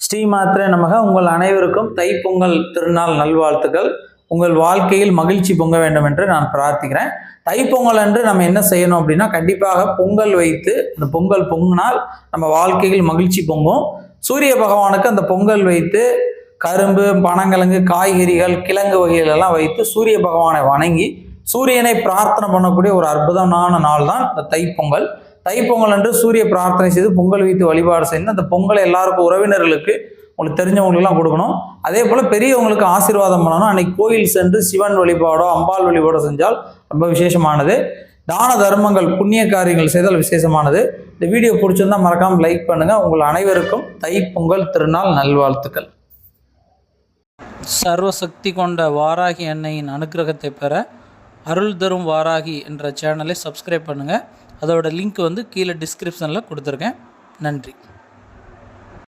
ஸ்ரீமாத்திரே நமக. உங்கள் அனைவருக்கும் தைப்பொங்கல் திருநாள் நல்வாழ்த்துக்கள். உங்கள் வாழ்க்கையில் மகிழ்ச்சி பொங்க வேண்டும் என்று நான் பிரார்த்திக்கிறேன். தைப்பொங்கல் அன்று நம்ம என்ன செய்யணும் அப்படின்னா, கண்டிப்பாக பொங்கல் வைத்து அந்த பொங்கல் பொங்கினால் நம்ம வாழ்க்கையில் மகிழ்ச்சி பொங்கும். சூரிய பகவானுக்கு அந்த பொங்கல் வைத்து கரும்பு, பனங்கிழங்கு, காய்கறிகள், கிழங்கு வகைகள் எல்லாம் வைத்து சூரிய பகவானை வணங்கி சூரியனை பிரார்த்தனை பண்ணக்கூடிய ஒரு அற்புதமான நாள் தான் இந்த தைப்பொங்கல். தைப்பொங்கல் அன்று சூரிய பிரார்த்தனை செய்து பொங்கல் வைத்து வழிபாடு செய்யணும். அந்த பொங்கலை எல்லாருக்கும், உறவினர்களுக்கு, உங்களுக்கு தெரிஞ்சவங்களுக்கெல்லாம் கொடுக்கணும். அதே போல் பெரியவங்களுக்கு ஆசீர்வாதம் பண்ணணும். அன்னைக்கு கோயில் சென்று சிவன் வழிபாடோ அம்பாள் வழிபாடோ செஞ்சால் ரொம்ப விசேஷமானது. தான தர்மங்கள், புண்ணிய காரியங்கள் செய்தால் விசேஷமானது. இந்த வீடியோ பிடிச்சிருந்தா மறக்காமல் லைக் பண்ணுங்கள். உங்கள் அனைவருக்கும் தைப்பொங்கல் திருநாள் நல்வாழ்த்துக்கள். சர்வசக்தி கொண்ட வாராகி அன்னையின் அனுக்கிரகத்தை பெற அருள் தரும் வாராகி என்ற சேனலை சப்ஸ்கிரைப் பண்ணுங்கள். அதோட லிங்க் கீழே டிஸ்கிரிப்ஷனில் கொடுத்துருக்கேன். நன்றி.